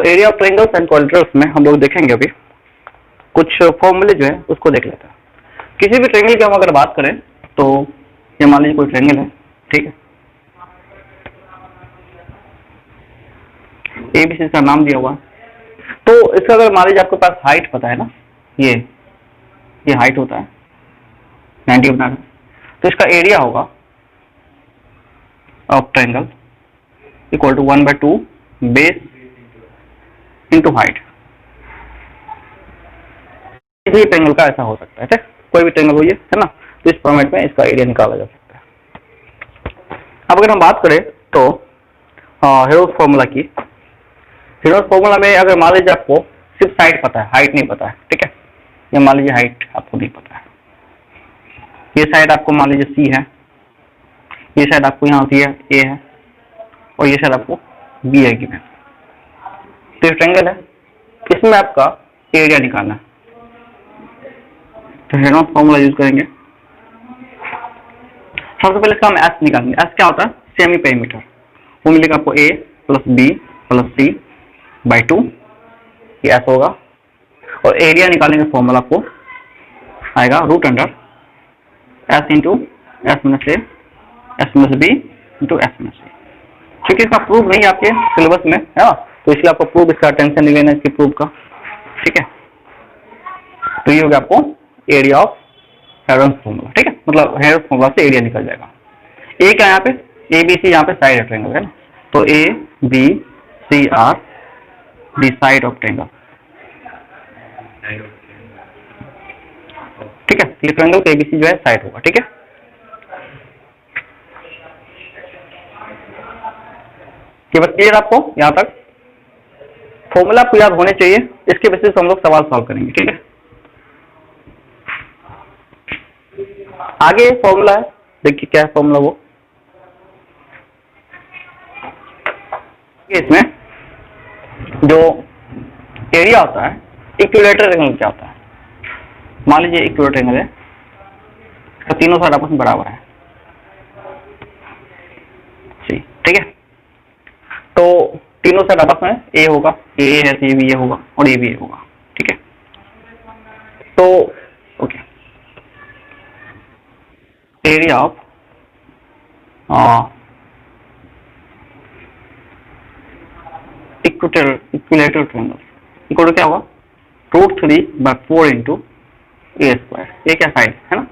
Area of triangles and quadrilaterals में हम लोग देखेंगे अभी कुछ फॉर्मूले जो है उसको देख लेते हैं। किसी भी ट्रायंगल की हम अगर बात करें तो ये मान लीजिए कोई ट्रायंगल है, ठीक है, एबीसी का नाम दिया हुआ। तो इसका अगर मान लीजिए आपके पास हाइट पता है ना, ये हाइट होता है 90 बनाना, तो इसका एरिया होगा of triangle equal to 1/2 base into height. किसी ट्रायंगल का ऐसा हो सकता है, ठीक, कोई भी ट्रायंगल हो ये, है ना, तो इस फॉर्मेट में इसका एरिया निकाला जा सकता है। अब अगर हम बात करें तो हेरोल्ड्स फॉर्मूला की, हेरोल्ड्स फॉर्मूला में अगर मान लीजिए आपको सिर्फ साइड पता है, हाइट नहीं पता है, ठीक है, ये मान लीजिए हाइट आपको नहीं पता है, ये साइड आपको मान लीजिए सी है, ये साइड आपको यहाँ सी है, ए है, और ये साइड आपको बी है गिवन। तो ये ट्रायंगल है, इसमें आपका एरिया निकालना है, तो हेरोल्ड्स फॉर्मूला यूज करेंगे। सबसे पहले इसका हम एस निकालेंगे। एस क्या होता है? Semi perimeter. वो मिलेगा आपको a plus b plus c by 2, ये एस होगा। और एरिया निकालेंगे, फॉर्मूला आपको आएगा root under s into s minus a s minus b into s minus a. क्योंकि इसका प्रूफ नहीं है आपके सिलेबस में, है ना, तो इसलिए आपको प्रूफ, इसका टेंशन नहीं लेना इसके प्रूफ का, ठीक है। तो ये हो गया आपको एरिया ऑफ हेरोल्ड्स फॉर्मूला, ठीक है, मतलब हेरोल्ड्स फॉर्मूला से एरिया निकल जाएगा। ए क्या यहाँ पे, ए बी सी यहाँ पे साइड ट्रायंगल है ना, तो A B C are the side of triangle, ठीक है। ये ट्रायंगल का एबीसी जो है साइड होगा, ठीक है। ये बात क्लियर आपको? यहाँ तक फॉर्मूला आपको याद होने चाहिए, इसके बेसिस हम लोग सवाल सॉल्व करेंगे, ठीक है। आगे फॉर्मूला है, देखिए क्या है फॉर्मूला वो। इसमें जो एरिया होता है इक्विलेटरल ट्रायंगल क्या होता है, मान लीजिए इक्विलेटरल ट्रायंगल है तो तीनों साइड आपस में बराबर है, ठीक है। तो तीनों साइड आपस में ए होगा, ए है तो ये भी ये होगा और ये भी ये होगा, ठीक है। तो okay, area of equilateral triangle equal to क्या होगा, √3/4 इंटू ए स्क्वायर। ये क्या साइड है ना,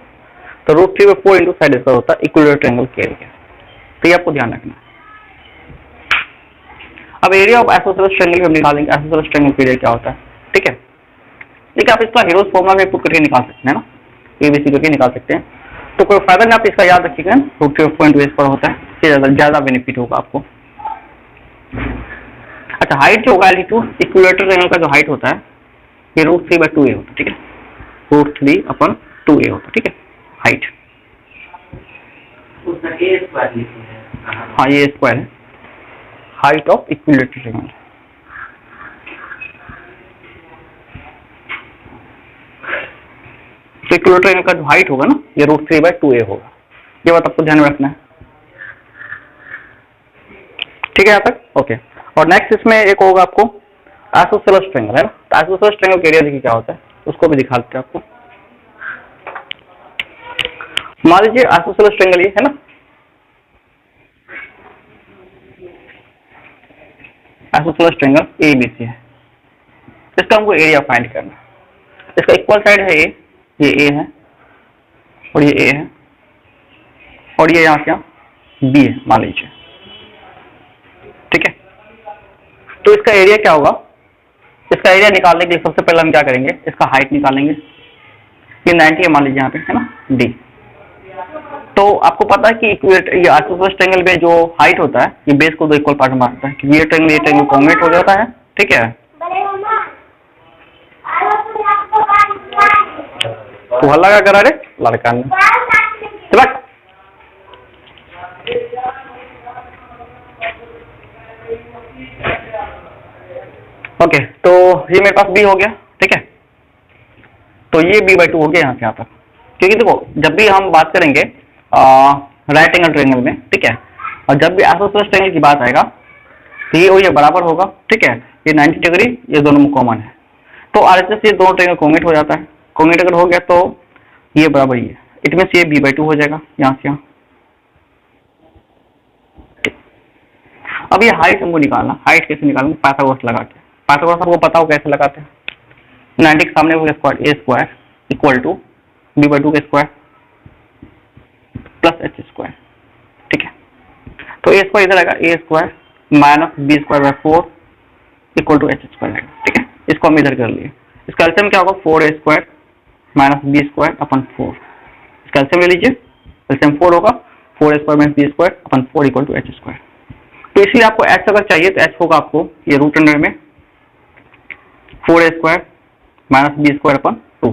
तो √3/4 इंटू साइड स्क्वायर होता है इक्विलेटरल ट्रायंगल के एरिया। तो ये आपको ध्यान रखना है। अब एरिया ऑफ आइसोसेलेस ट्रायंगल हम निकालेंगे, आइसोसेलेस ट्रायंगल का एरिया क्या होता है, ठीक है। लेकिन आप इसका हेरोल्ड्स फॉर्मूला में पुट करके निकाल सकते हैं ना, एबीसी करके निकाल सकते हैं, तो कोई फायदा नहीं, आप इसका याद रखिएगा, √3/4 इंटू ए स्क्वायर होता है, इससे ज्यादा बेनिफिट होगा आपको। अच्छा, हाइट जो होगा एल्टीट्यूड इक्विलेटरल ट्रायंगल का जो हाइट होता है ये √3/2a होता है, ठीक है, √3/2a होता है, ठीक है, हाइट। हाँ, ये स्क्वायर है, हाइट ऑफ इक्विलेटरल ट्रायंगल। तो इक्विलेटरल ट्रायंगल का जो हाइट होगा ना ये √3/2a होगा, ये बात आपको ध्यान में रखना है, ठीक है यहाँ तक, ओके। और नेक्स्ट इसमें एक होगा आपको आइसोसेलेस ट्रायंगल, है ना, तो आइसोसेलेस ट्रायंगल का एरिया देखिए क्या होता है, उसको भी दिखा देते हैं आपको। मान लीजिए आइसोसेलेस ट्रायंगल ये है ना, आइसोसेलेस ट्रायंगल एबीसी है, इसका हमको एरिया फाइंड करना है। इसका इक्वल साइड है ए, ये ए है और ये ए है और ये यहाँ क्या बी है मान लीजिए, ठीक है। तो इसका एरिया क्या होगा, इसका एरिया निकालने के लिए सबसे पहले हम क्या करेंगे, इसका हाइट निकालेंगे। ये 90 है मान लीजिए यहाँ पे, है ना, डी। तो आपको पता है कि ये आइसोसेलेस ट्रायंगल में जो हाइट होता है ये बेस को दो इक्वल पार्ट में बांटता है, क्योंकि ये ट्रायंगल कॉन्वेट हो जाता है, ठीक है। तो हल्ला क्या करा रे लड़का ने, ओके। तो ये मेरे पास बी हो गया, ठीक है। तो ये b/2 हो गया यहाँ से यहाँ तक, क्योंकि देखो जब भी हम बात करेंगे राइट एंगल ट्रायंगल में, ठीक है, और जब भी आइसोसेलेस ट्रायंगल की बात आएगा तो ये बराबर होगा, ठीक है, ये 90 डिग्री, ये दोनों में कॉमन है, तो RHS ये दोनों ट्रायंगल कोंगेट हो जाता है। कोंगेट अगर हो गया तो ये बराबर ही है, इट मीन्स ये b/2 हो जाएगा यहाँ से यहाँ। अब ये हाइट हमको निकालना, हाइट कैसे निकालेंगे? पाइथागोरस लगा के। पाइथागोरस आपको पता हो कैसे लगाते हैं? 90 के सामने होगा square, a square equal to b/2 का स्क्वायर प्लस h स्क्वायर, ठीक है। तो a स्क्वायर इधर आएगा, a square minus b square by 4 equal to h square आएगा, ठीक है। इसको हम इधर कर लिए। इसका एलसीएम क्या होगा? 4a square minus b square upon 4। इसका एलसीएम ले लीजिए, एलसीएम 4 होगा, 4a square minus b square upon 4 equal to h square. तो इसलिए आपको h अगर चाहिए तो h होगा आपको ये रूट अंडर में 4a square minus b square upon 2।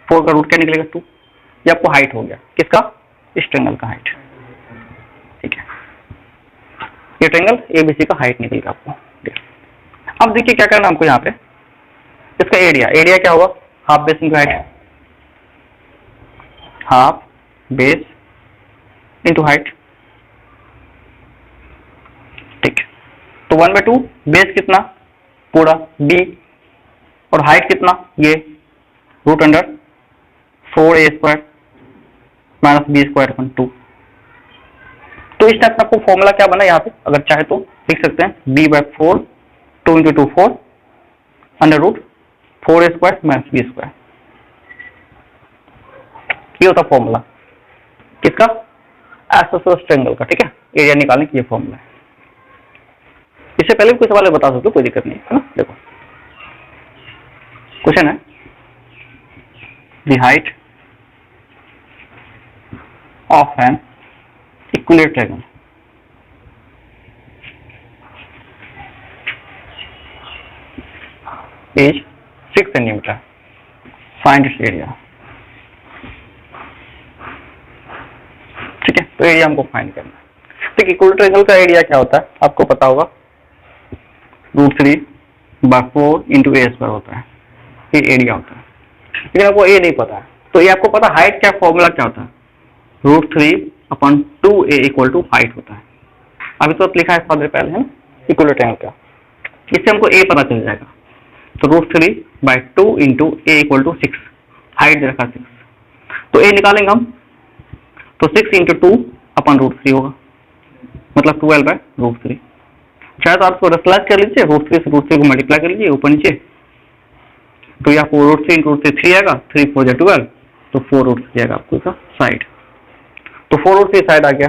4 का रूट क्या निकलेगा? 2। ये आपको हाइट हो गया, किसका? इस ट्रायंगल का हाइट, ठीक है। ये ट्रायंगल ABC का हाइट निकल गया आपको। अब देखिए क्या करना हमको यहाँ पे, इसका एरिया, एरिया क्या होगा? Half base into height, half base into height, ठीक है। तो 1/2 बेस कितना? पूरा b, और हाइट कितना? ये root under 4a square minus b square upon 2। तो इस टाइप का आपको फॉर्मूला क्या बना यहाँ पे, अगर चाहे तो लिख सकते हैं b/4 2 into 2 4 under root 4a square minus b square. ये होता फॉर्मूला किसका? आइसोसेलेस ट्रायंगल का, ठीक है। एरिया निकालने की ये फॉर्मूला है। इससे पहले भी कुछ सवाल बता सकते हो, कोई दिक्कत नहीं है ना। देखो क्वेश्चन है, the height of an equilateral triangle is 6 centimetre, find its area, ठीक है। तो एरिया हमको फाइंड करना है। देखिए इक्विलेटरल ट्रायंगल का एरिया क्या होता है आपको पता होगा, √3/4 इंटू a स्क्वायर होता है, ये एरिया होता है। लेकिन आपको ए नहीं पता है, तो ये आपको पता हाइट क्या, फॉर्मूला क्या होता है? √3/2a इक्वल टू हाइट होता है। अभी तो लिखा है पहले है ना इक्विलेटरल ट्रायंगल का, इससे हमको a पता चल जाएगा। तो √3/2 into a equal to 6, height दे रखा 6, तो a निकालेंगे हम, तो 6 इंटू 2 अपन √3 होगा, मतलब 12/√3। शायद आपको रसलाइज कर लीजिए, √3 से √3 को मल्टीप्लाई कर लीजिए ऊपर नीचे, तो ये आपको √3 इंटू √3 3 आएगा, 3 4 12, तो 4√3 आएगा आपको इसका साइड। तो 4√3 साइड आ गया,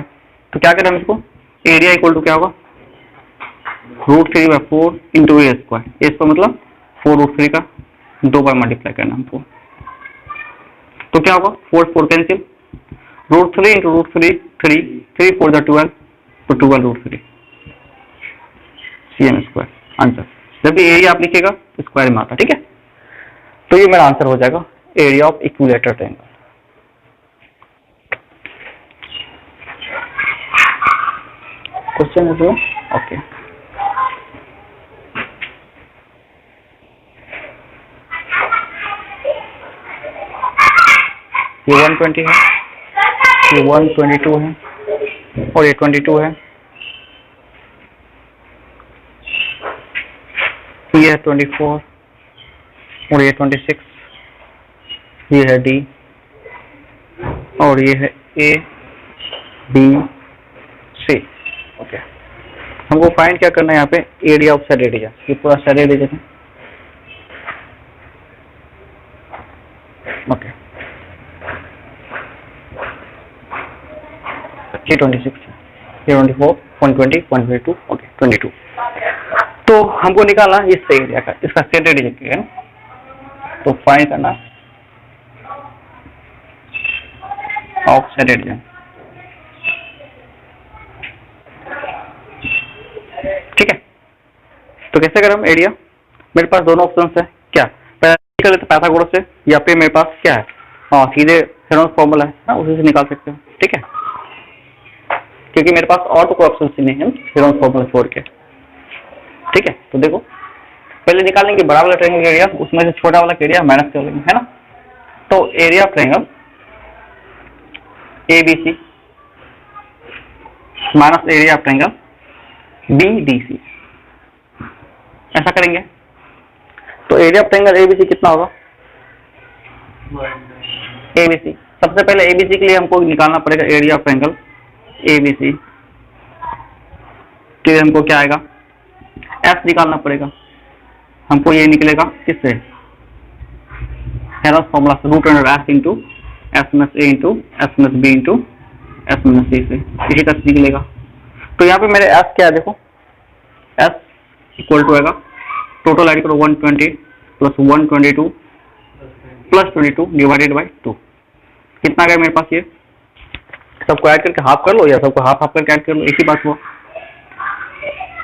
तो क्या करें हम इसको? एरिया इक्वल टू क्या होगा? √3/4 into a square, a square मतलब 4√3 का 2 बार मल्टीप्लाई करना हमको, तो क्या होगा? 4 4 कैंसिल, √3 इंटू √3 3, 3 4 12, तो 12√3 cm स्क्वायर आंसर। जब भी एरिया आप लिखिएगा स्क्वायर में आता, ठीक है। तो ये मेरा आंसर हो जाएगा area of equilateral triangle. Question है तो ओके। ये 120 है, ये 122 है, और ये 22 है, ये है 24, और ये 26, ये है D, और ये है A B C, ओके। हमको फाइंड क्या करना है यहाँ पे? एरिया ऑफ साइड एरिया, ये पूरा साइड एरिया है, ओके। ये 26 है, ये 24, 120, 122, ओके 22। तो हमको निकालना इस एरिया का, इसका साइड एरिया है ना, तो फाइंड करना ऑफ साइड एरिया, ठीक है। तो कैसे करें हम एरिया? मेरे पास दोनों ऑप्शन है, क्या कर लेते पाइथागोरस से, या फिर मेरे पास क्या है, हाँ सीधे हेरोल्ड्स फॉर्मूला है ना, उसी से निकाल सकते हो, ठीक है। क्योंकि मेरे पास और तो कोई ऑप्शन नहीं है हेरोल्ड्स फॉर्मूला छोड़ के, ठीक है। तो देखो पहले निकाल लेंगे बड़ा वाला ट्रायंगल एरिया, उसमें से छोटा वाला एरिया माइनस कर लेंगे, है ना। तो area of triangle ABC minus area of triangle BDC, ऐसा करेंगे तो एरिया ऑफ ट्रायंगल एबीसी कितना होगा? एबीसी, सबसे पहले एबीसी के लिए हमको निकालना पड़ेगा एरिया ऑफ ट्रायंगल एबीसी के लिए हमको क्या आएगा? एस निकालना पड़ेगा। हमको ये निकलेगा किससे? हेरोस फॉर्मूला से, root under s into s minus a into s minus b into s minus c से, इसी तरह से निकलेगा। तो यहाँ पे मेरे एस क्या है देखो, एस इक्वल टू आएगा टोटल ऐड करो 120 प्लस 122 प्लस 22 डिवाइडेड बाई 2। कितना आ गया मेरे पास? ये सबको ऐड करके हाफ कर लो या सबको हाफ हाफ करके ऐड कर लो, एक ही बात हुआ।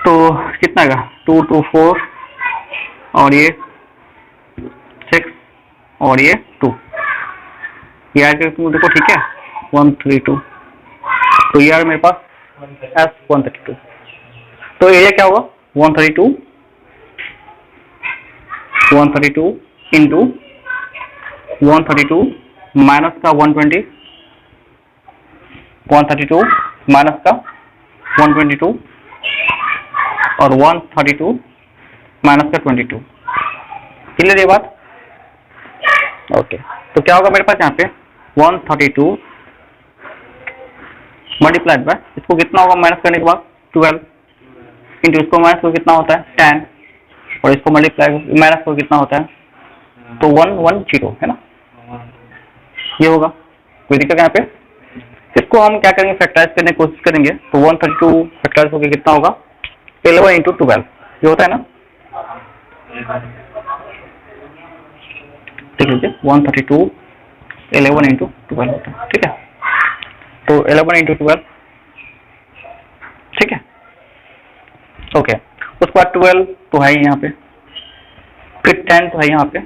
तो कितना आएगा? 2 2 4 और ये 6 और ये 2, ये ऐड करके तुम देखो, ठीक है 132। तो ये आ मेरे पास एस 132। तो एरिया क्या होगा? 132 इंटू 132 माइनस का 120, 132 माइनस का 122 और 132 माइनस का 22। क्लियर ये बात? ओके, तो क्या होगा मेरे पास यहाँ पे 132 मल्टीप्लाइड बाय, इसको कितना होगा माइनस करने के बाद 12 इंटू इसको माइनस को कितना होता है 10 और इसको मल्टीप्लाई माइनस को कितना होता है तो 110 है ना, ये होगा। कोई दिक्कत यहाँ पे? इसको हम क्या करेंगे? फैक्टराइज करने की कोशिश करेंगे। तो 132 फैक्टराइज होकर कितना होगा? 11 इंटू 12, ये होता है ना, ठीक है 132 11 इंटू 12 होता है, ठीक है। तो 11 इंटू 12, ठीक है, ओके। उसके बाद 12 तो है यहाँ पे, फिर 10 तो है यहाँ पे,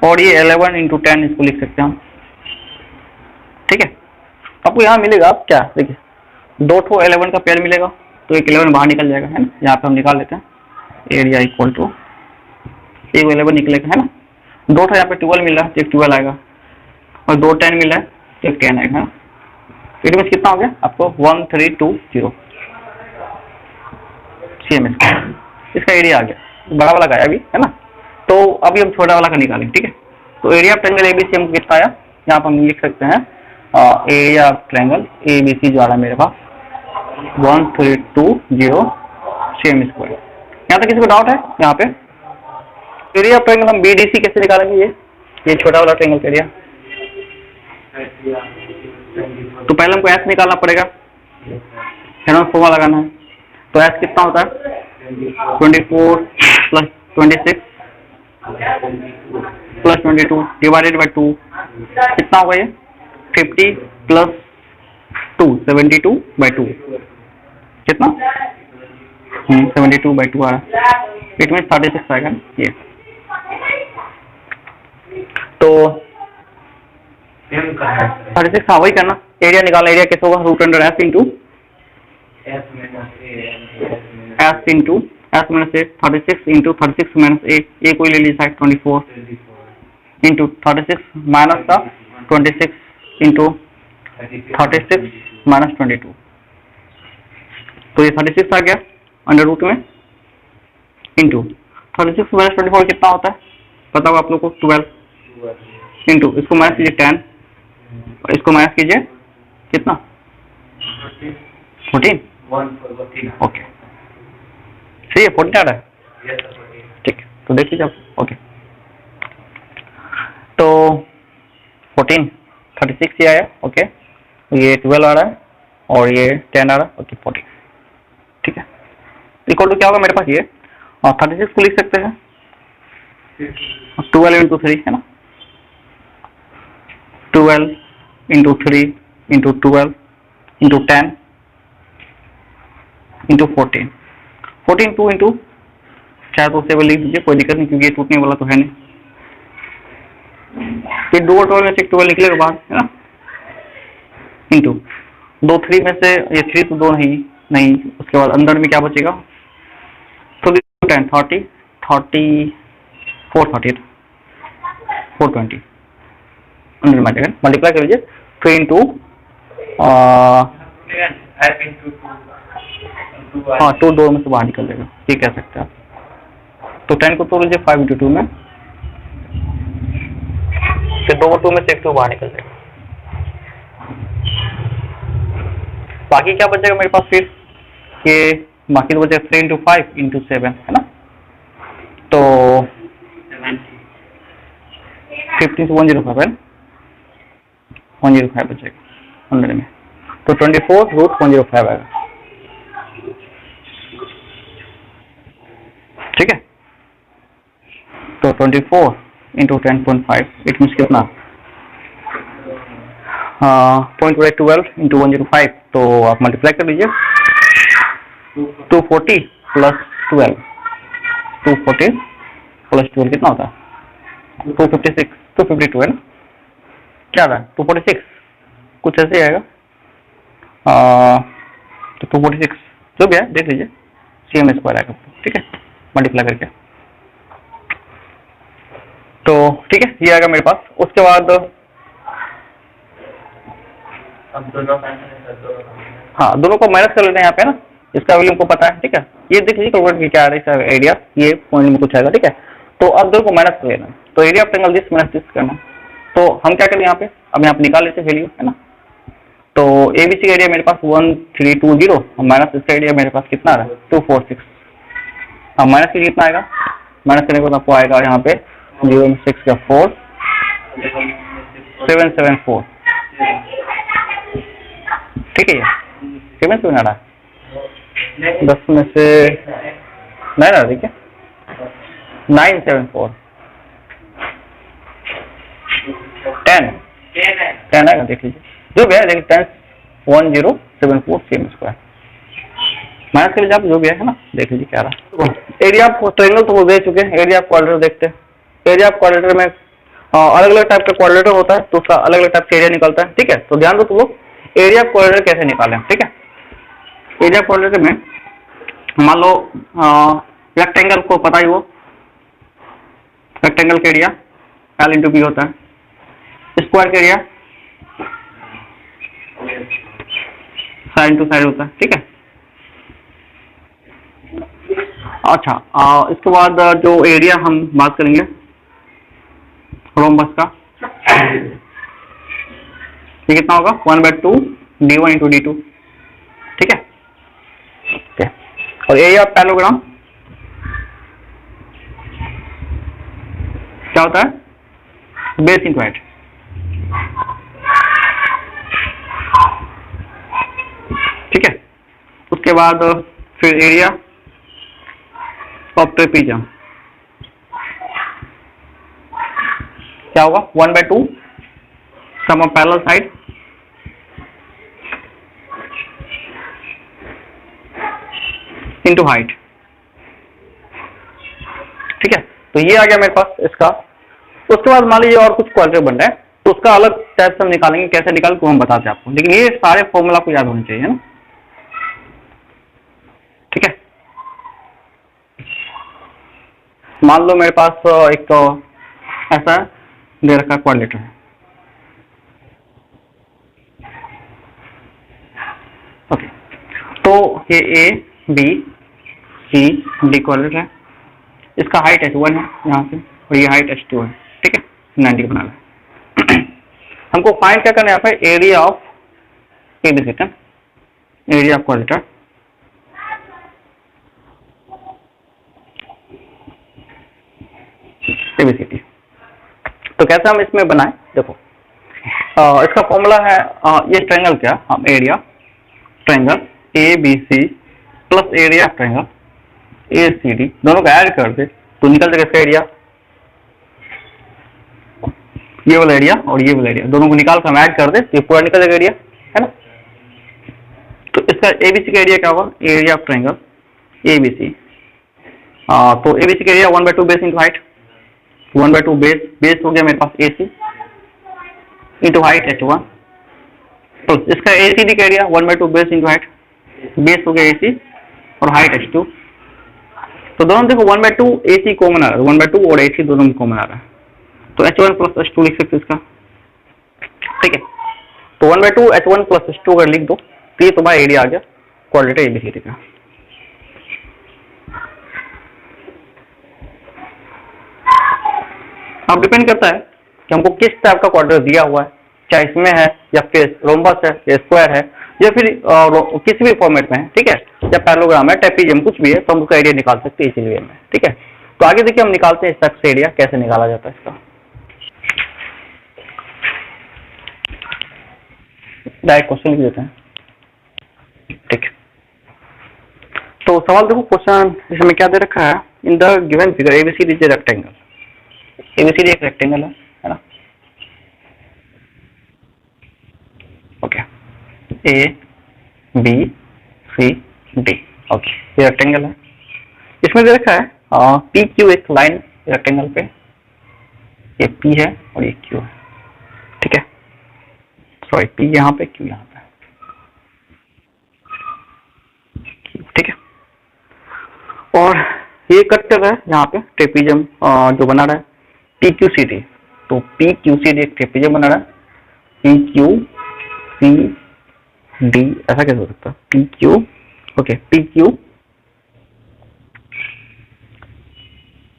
और ये 11 इंटू 10 इसको लिख सकते हैं हम, ठीक है। आपको यहाँ मिलेगा क्या? देखिए 2 ठो 11 का पेयर मिलेगा, तो एक 11 बाहर निकल जाएगा, है ना। यहाँ पे हम निकाल लेते हैं एरिया इक्वल टू एक 11 निकलेगा, है ना। 2 ठो यहाँ पे 12 मिल रहा है, तो एक 12 आएगा, और 2 10 मिल रहा है, तो एक 10 आएगा, है ना। इट मीन्स कितना हो गया आपको? 1320 CM। इसका एरिया आ गया, बड़ा वाला गया अभी, है ना। तो अभी हम छोटा वाला का निकालेंगे, ठीक है। तो एरिया ऑफ ट्रायंगल एबीसी हमको कितना आया? यहाँ पर हम लिख सकते हैं एरिया ऑफ ट्रायंगल एबीसी जो आ रहा है मेरे पास 1320 CM स्क्वायर। यहाँ तक किसी को डाउट है? यहाँ पे एरिया ऑफ ट्रायंगल हम बीडीसी कैसे निकालेंगे? ये छोटा वाला ट्रायंगल का एरिया। तो पहले हमको एस निकालना पड़ेगा, हेरोस फॉर्मूला लगाना है। तो एस कितना होता है? 24 प्लस 26 प्लस 22 डिवाइडेड बाई 2, कितना होगा ये? 50 प्लस 2 72 बाई 2, कितना? 72 बाई 2 आ रहा है, इट मीन 36 आएगा ये। तो 36, हाँ वही करना। एरिया निकालना, एरिया कैसे होगा? Root under s into s minus a 36 into 36 minus a कोई ले लीजिए साइड 24 इंटू 36 माइनस का 26 इंटू 36 माइनस 22। तो ये 36 आ गया अंडर रूट में, इंटू 36 माइनस 24 कितना होता है पता होगा आप लोग को? 12 इंटू इसको माइनस कीजिए 10 और इसको माइनस कीजिए कितना? 14। ओके, सही है, 14 आ रहा है, ठीक है। तो देख लीजिए आप, ओके। तो 14 36 ये आया, ओके। ये 12 आ रहा है और ये 10 आ रहा है, ओके 14, ठीक है। इक्वल टू क्या होगा मेरे पास? ये 36 को लिख सकते हैं 12 इंटू 3, है ना। 12 into 3 into 12 into 10 into 14, 2 into 4 तो 7 लिख दीजिए, कोई दिक्कत नहीं, क्योंकि ये टूटने वाला तो है नहीं। फिर 2 और 12 में से 12 निकलेगा बाहर, है ना, इंटू 2 3 में से ये 3 तो 2 नहीं, उसके बाद अंदर में क्या बचेगा? तो 10 30 30 430 420 अंदर में जाएगा, मल्टीप्लाई कर लीजिए। 3 इंटू हाँ 2 में से बाहर निकल जाएगा, ये कह सकते हैं आप। तो 10 को तोड़ लीजिए 5 इंटू 2 में, फिर 2 और 2 में से एक 2 बाहर निकल जाएगा। बाकी क्या बचेगा मेरे पास फिर, कि बाकी तो बचेगा 3 इंटू 5 इंटू 7 है ना, तो 15 105 105 बचेगा 100 में, तो 24√105 आएगा। ठीक है, तो 24 इंटू 10.5 इट मीन्स कितना, 0.12 इंटू 105, तो आप मल्टीप्लाई कर लीजिए, 240 प्लस 12, 240 प्लस 12 कितना होता है 256, 252 है ना, क्या रहा है 246, कुछ ऐसे आएगा, तो 246 जो भी है देख लीजिए, CM स्क्वायर आएगा। ठीक है, मल्टीप्लाई करके, तो ठीक है ये आएगा मेरे पास। उसके बाद हाँ दोनों को माइनस कर लेते हैं यहाँ पे ना, इसका वैल्यू हमको पता है। ठीक है, ये देख लीजिए कैलकुलेट क्या आ रहा है एरिया, ये पॉइंट में कुछ आएगा। ठीक है, तो अब दोनों को माइनस कर लेना, तो area of triangle this minus this करना, तो हम क्या करें यहाँ पे, अब यहाँ पे निकाल लेते हैं वैल्यू है ना, तो ABC एरिया मेरे पास 1320 माइनस इसका एरिया मेरे पास कितना आ रहा है 246, अब माइनस के कितना आएगा, माइनस करने के बाद आपको आएगा यहाँ पे 0 में 6 का 4 774। ठीक है, 7 आ रहा है, 10 में से 9 आ रहा है, ठीक है 974 10 आएगा, देख लीजिए जो भी है, देखिए 10 1074 CM स्क्वायर माइनस कर लीजिए आप जो भी है ना, देख लीजिए क्या रहा है। एरिया ऑफ ट्रायंगल तो वो दे चुके हैं, एरिया ऑफ क्वाड्रेटर देखते हैं। एरिया ऑफ क्वाड्रेटर में अलग अलग टाइप का क्वाड्रेटर होता है, तो उसका अलग अलग टाइप से एरिया निकलता है। ठीक है, तो ध्यान दो तो लोग एरिया ऑफ क्वाड्रेटर कैसे निकालें। ठीक है, एरिया ऑफ क्वाड्रेटर में मान लो रेक्टेंगल को पता ही, वो रेक्टेंगल का एरिया L इंटू बी होता है, स्क्वायर का एरिया साइड इंटू साइड होता है। ठीक है, अच्छा इसके बाद जो एरिया हम बात करेंगे रोम्बस का, ये कितना होगा 1/2 d1 इंटू d2। ठीक है, ओके, और एरिया ऑफ पैरेललोग्राम क्या होता है, बेस इंटू हाइट। ठीक है, उसके बाद फिर एरिया ऑफ ट्रेपीजियम क्या होगा 1/2 sum of parallel side into height. ठीक है, तो ये आ गया मेरे पास इसका। उसके बाद मान लीजिए और कुछ क्वाड्रेटर बन रहा है, तो उसका अलग टाइप से हम निकालेंगे, कैसे निकालें तो हम बताते हैं आपको, लेकिन ये सारे फॉर्मूला को याद होने चाहिए है ना। ठीक है, मान लो मेरे पास एक तो ऐसा दे रखा क्वाड्रेटर है, ओके, तो ये A B C D क्वाड्रेटर है, इसका हाइट h1 है यहाँ से, और ये हाइट h2 है। ठीक है, 90 बनाना है। हमको फाइंड क्या करना है यहाँ पे, area of ABC, area of क्वाड्रेटर। ABCD, तो कैसे हम इसमें बनाएं, देखो इसका फॉर्मूला है, ये ट्रायंगल क्या, हम area triangle ABC plus area triangle ACD दोनों को ऐड कर दे तो निकल जाएगा इसका एरिया, ये वाला एरिया और ये वाला एरिया, दोनों को निकाल कर हम ऐड कर दे तो ये पूरा निकल जाएगा एरिया है ना। तो इसका ABC का एरिया क्या होगा, एरिया ऑफ ट्रायंगल ABC, तो ABC का area 1/2 base into height, 1/2 base हो गया मेरे पास AC इंटू हाइट h1, तो इसका ACD का area 1/2 base into height, base हो गया AC और हाइट h2, तो दोनों देखो 1/2 AC कॉमन आ रहा है, 1/2 और AC दोनों में कॉमन आ रहा है, तो h1 प्लस h2 लिख सकते इसका। ठीक है, तो 1/2 h1 प्लस h2 अगर लिख दो तो ये तुम्हारा एरिया आ गया क्वाड्रेटर ABCD का। अब डिपेंड करता है कि हमको किस टाइप का क्वाड्रेंट दिया हुआ है, चाहे इसमें है या फिर रोम्बस है या स्क्वायर है या फिर किसी भी फॉर्मेट में है, ठीक है, या पैरेललोग्राम है, ट्रेपीजियम, कुछ भी है, तो हम उसका एरिया निकाल सकते हैं इसीलिए में, ठीक है। तो आगे देखिए हम निकालते हैं इस तक से एरिया कैसे निकाला जाता है इसका। डायरेक्ट क्वेश्चन लिख देते हैं, ठीक है। तो सवाल देखो, क्वेश्चन इसमें क्या दे रखा है, in the given figure ABCD is a rectangle. ABCD एक रेक्टेंगल है ना, okay, A B C D, okay, ये रेक्टेंगल है। इसमें दे रखा है पी क्यू एक लाइन रेक्टेंगल पे, ये पी है और ये क्यू है, ठीक है, सॉरी पी यहाँ पे क्यू यहाँ पे, ठीक है। और ये कट कर रहा है यहाँ पे ट्रेपीजियम जो बना रहा है पी क्यू सी डी, तो पी क्यू सी डी एक ट्रेपीजियम बना रहा है, पी क्यू सी डी ऐसा कैसे हो सकता है, P Q, okay, P Q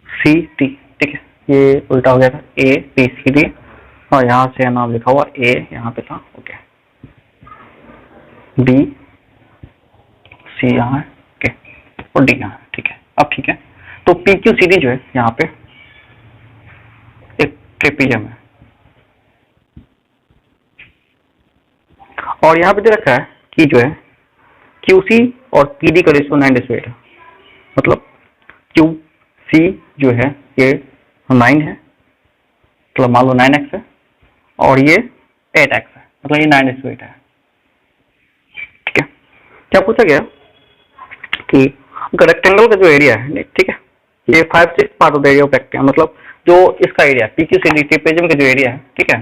C D, ठीक है, ये उल्टा हो गया था, ए पी सी डी, और यहाँ से नाम लिखा हुआ ए यहाँ पे था, ओके, बी सी यहाँ है, ओके, और डी यहाँ है, ठीक है। अब ठीक है, तो पी क्यू सी डी जो है यहाँ पे एक ट्रेपीजियम है, और यहाँ पे दे रखा है कि जो है QC और PD का रेशियो 9:8 है, मतलब QC जो है ये 9 है, मतलब मान लो 9x है, और ये 8x है, मतलब ये 9:8 है, ठीक है। क्या पूछा गया कि रेक्टेंगल का जो एरिया है, ठीक है, ये 5/6 part of the area of rectangle, मतलब जो इसका एरिया PQCD ट्रेपेजियम का जो एरिया है, ठीक है,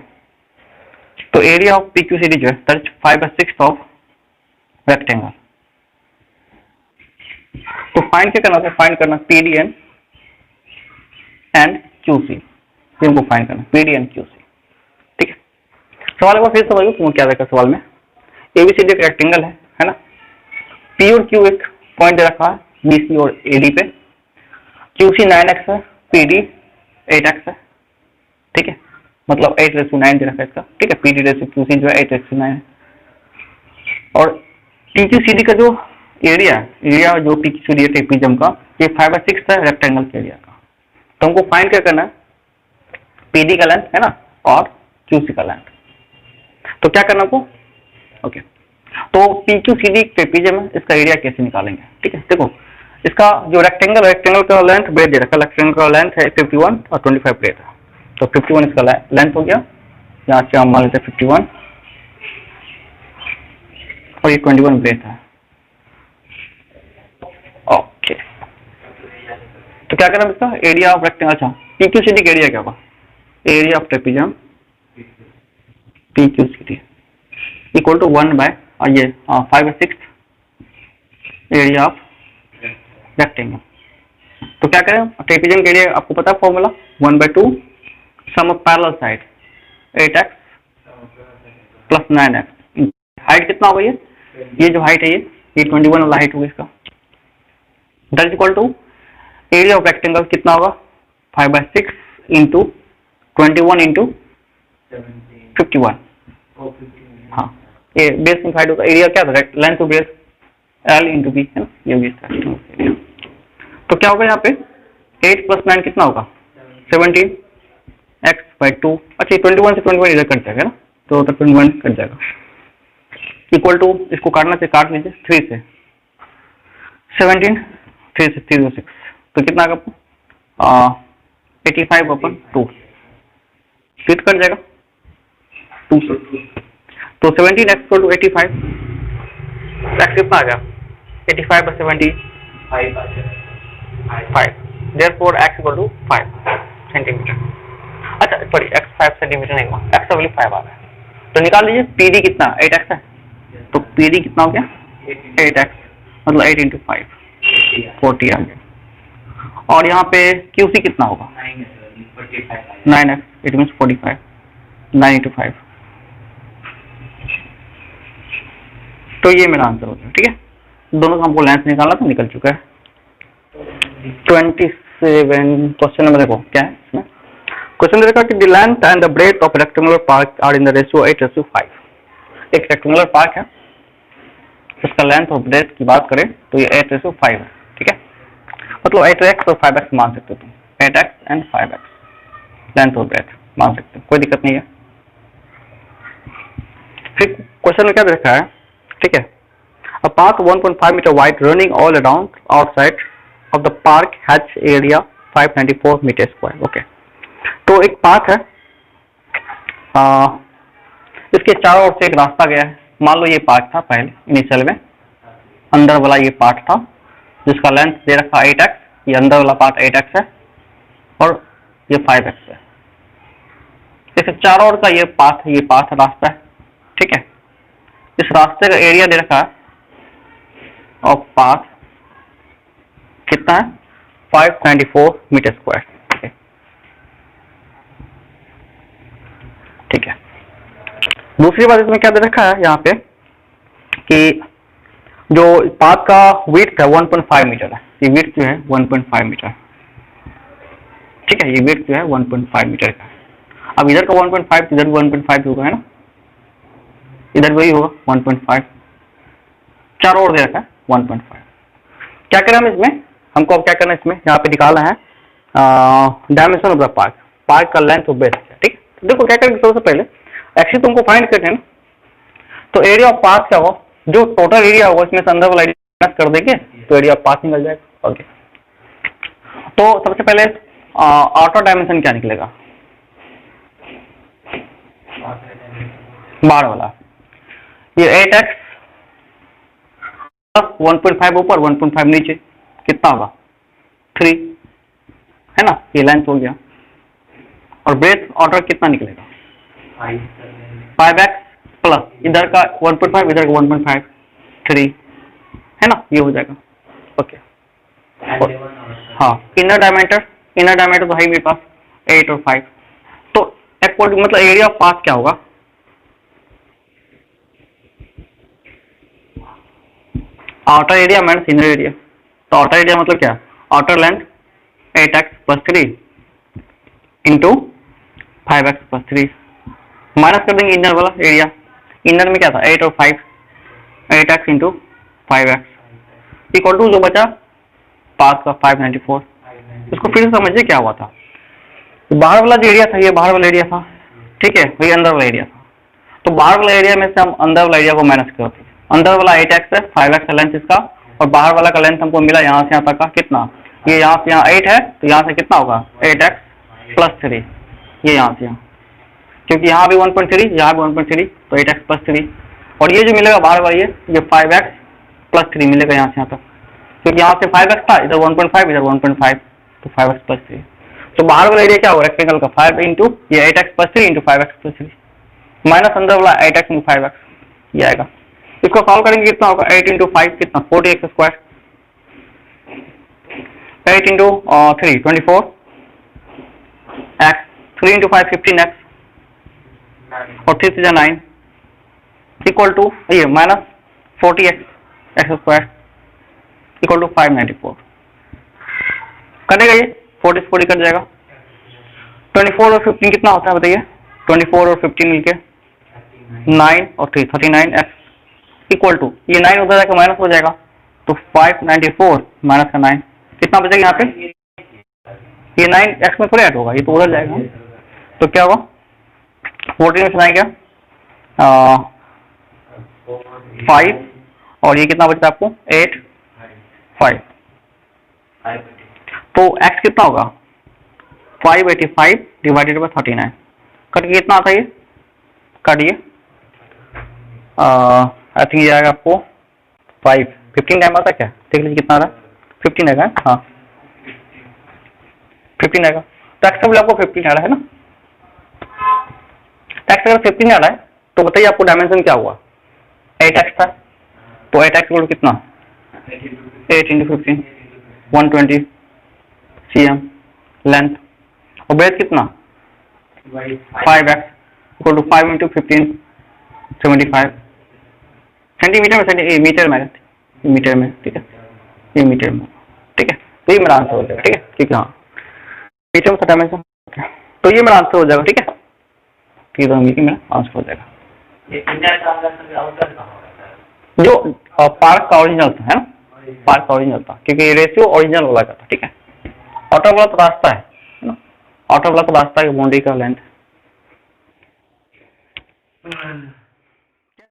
तो एरिया ऑफ PQCD जो है दैट इज 5/6 ऑफ रेक्टेंगल। तो फाइंड क्या करना है, फाइंड करना PD एंड QC, इनको फाइंड करना PD एंड QC, ठीक है। सवाल एक बार फिर समझो तुम क्या देखा सवाल में, ABCD एक रेक्टेंगल है ना, P और Q एक पॉइंट दे रखा है BC और AD पे, QC 9x है, PD 8x है, ठीक है, मतलब 8:9 दे रखा है इसका, ठीक है, PD रेशियो QC जो है 8:9 है, और PQCD का जो एरिया जो PQCD ट्रेपीजियम का ये 5/6 है रेक्टेंगल के एरिया का। तो हमको फाइंड क्या करना है, PD का लेंथ है ना और QC का लेंथ, तो क्या करना आपको, ओके, तो PQCD ट्रेपीजियम है, इसका एरिया कैसे निकालेंगे, ठीक है। देखो इसका जो रेक्टेंगल का लेंथ ब्रेथ दे रखा है, रेक्टेंगल का लेंथ है 51 और 25 ब्रेथ है, तो 51 इसका लेंथ हो गया, यहाँ से हम मान लेते हैं 51 और ये 21 ब्रेथ है, ओके। तो क्या करना इसका एरिया ऑफ रेक्टेंगल, अच्छा PQCD का एरिया क्या होगा, area of trapezium PQCD equal to 1 by ये 5/6 एरिया ऑफ रेक्टेंगल। तो क्या करें, ट्रेपीजियम के एरिया आपको पता है formula 1/2 sum of parallel side 8x plus 9x, height कितना होगा, ये जो हाइट है ये 21 वाला हाइट होगा इसका, that is equal to area of rectangle कितना होगा 5/6 इंटू 21 इंटू 51, हाँ, ये बेस में हाइट होगा, एरिया क्या था length to base L into B है ना, ये होगी इसका एरिया। तो क्या होगा यहाँ पे 8 + 9 कितना होगा 17x/2, अच्छा 21 से 21 इधर कट जाएगा ना, तो 21 कट जाएगा, इक्वल टू इसको काटना से काट लीजिए 3 से 17, 3 से 306, तो कितना आ गया 85/2, फिर कट जाएगा 2 से, तो 17x = 85, x कितना आ गया 85/75, therefore x = 5 सेंटीमीटर, अच्छा सॉरी x 5 सेंटीमीटर नहीं हुआ, x का वैल्यू 5 आ गया, तो निकाल लीजिए PD कितना 8x है, तो PD कितना हो गया 8x, मतलब 8 × 5 40 आ गया, और यहाँ पे QC कितना होगा 9x, इट मीन्स 45, 9 × 5, तो ये मेरा आंसर होता है, ठीक है। दोनों का हमको लेंथ निकालना तो निकल चुका है। 27 क्वेश्चन नंबर देखो क्या है इसमें, क्वेश्चन दे रखा कि the length and the breadth of rectangular park are in the ratio 8:5। एक रेक्टेंगुलर पार्क है, इसका लेंथ और ब्रेथ की बात करें तो ये 8:5 है, ठीक है। मतलब 8x और 5x मान सकते हो तुम, 8x एंड 5x लेंथ और ब्रेथ मान सकते हो, कोई दिक्कत नहीं है। फिर क्वेश्चन में क्या दे रखा है, ठीक है, a path 1.5 metre wide running all around outside of the park has area 594 metre square. Okay, तो एक पाथ है, इसके चारों ओर से एक रास्ता गया है। मान लो ये पार्ट था पहले इनिशियल में, अंदर वाला ये पार्ट था जिसका लेंथ दे रखा 8x, ये अंदर वाला पार्ट 8x है और ये 5x है। इसके चारों ओर का ये पाथ रास्ता है, ठीक है। इस रास्ते का एरिया दे रखा है और पाथ कितना है, 594 मीटर स्क्वायर, ठीक है। दूसरी बात इसमें क्या दे रखा है यहाँ पे कि जो पाथ का विड्थ है 1.5 मीटर है, ये विड्थ जो है 1.5 मीटर, ठीक है। ये विड्थ जो है 1.5 मीटर का है। अब इधर का 1.5 इधर भी 1.5 होगा, है ना, इधर वही होगा 1.5, चारों ओर दे रखा है 1.5। क्या करें हम इसमें, हमको अब क्या करना है इसमें, यहाँ पे निकालना है डायमेंशन ऑफ द पार्क का लेंथ और ब्रेथ, ठीक। देखो क्या करेंगे, सबसे पहले एक्चुअली तुमको फाइंड करते हैं ना, तो एरिया ऑफ पाथ क्या होगा, जो टोटल एरिया होगा इसमें से अंदर वाला एरिया कर देंगे तो एरिया ऑफ पाथ निकल जाएगा। ओके, तो सबसे पहले आउटर डायमेंशन क्या निकलेगा, बाहर वाला, ये 8x 1.5 ऊपर 1.5 नीचे, कितना होगा 3, है ना, ये लेंथ हो गया। और ब्रेथ आउटर कितना निकलेगा 5x प्लस इधर का 1.5 इधर का 1.5 3, है ना, ये हो जाएगा। ओके, हाँ, इनर डायमीटर तो है मेरे पास 8 और 5, तो अकॉर्डिंग मतलब एरिया ऑफ पाथ क्या होगा, outer area minus inner area. तो आउटर एरिया मतलब क्या, outer length 8x plus 3 into 5x plus 3 minus कर देंगे इनर वाला एरिया। इनर में क्या था 8 और 5, 8x इंटू 5x इक्वल टू जो बचा पाथ का 594। इसको फिर से समझिए क्या हुआ था, तो बाहर वाला जो एरिया था ये बाहर वाला एरिया था, ठीक है, वही अंदर वाला एरिया था। तो बाहर वाला एरिया में से हम अंदर वाला एरिया को माइनस करते, अंदर वाला 8x है, 5x का लेंथ इसका, और बाहर वाला का लेंथ हमको मिला यहाँ से यहाँ तक का कितना, ये यहाँ से यहाँ 8 है, तो यहाँ से कितना होगा 8x प्लस 3, ये यहाँ से यहाँ, क्योंकि यहाँ भी 1.3 यहाँ भी 1.3, तो 8x प्लस 3, और ये जो मिलेगा बाहर वाला ये 5x प्लस 3 मिलेगा यहाँ से यहाँ तक, क्योंकि यहाँ से 5x था, इधर 1.5 इधर 1.5, तो 5x प्लस 3। तो बाहर वाला एरिया क्या होगा रेक्टेंगल का 5 इंटू ये 8x plus 3 into 5x plus 3 minus अंदर वाला 8x इंटू 5x, ये आएगा। इसको सॉल्व करेंगे कितना होगा 8 इंटू 5 कितना 40x square, 8 into 3 24 x, 3 into 5 15x और 3 से 9 इक्वल टू ये minus 40x x square equal to 594। कटेगा ये 40 40 कट जाएगा। 24 और 15 कितना होता है बताइए, 24 और 15 मिलके 9 और 3 39x इक्वल टू ये 9 उधर जाकर माइनस हो जाएगा, तो 594 माइनस का 9 कितना बचेगा यहाँ पे, ये 9 x में थोड़े ऐड होगा, ये तो उधर जाएगा, तो क्या होगा 14 में से 9 क्या 5 और ये कितना बचता है आपको 8 5, तो x कितना होगा 585 डिवाइडेड बाय 39, कट के कितना आता है ये, काटिए आई थिंक ये आएगा आपको 15 टाइम आता है क्या, देख लीजिए कितना आ रहा है 15 आएगा, हाँ 15 आएगा। तो एक्स का भी आपको 15 आ रहा है ना, एक्स अगर 15 आ रहा है तो बताइए आपको डायमेंशन क्या हुआ 8x था, तो 8x बोल कितना 8 इंटू 15 120 cm लेंथ, और ब्रेथ कितना 5x इक्वल टू 5 इंटू 15 75 सेंटीमीटर में मीटर में, ठीक है, ये मीटर में, ठीक है, तो ये मेरा आंसर हो जाएगा, ठीक है, ठीक है, हाँ मीटर में डायमेंशन। तो ये मेरा आंसर हो जाएगा, ठीक है, तो ये मिलकर मेरा आंसर हो जाएगा। जो पार्क का ओरिजिनल था है ना, पार्क का ओरिजिनल था, क्योंकि रेशियो ओरिजिनल वाला का था, ठीक है। आउटर वाला तो रास्ता है ना, आउटर वाला तो रास्ता है, बाउंड्री का लेंथ।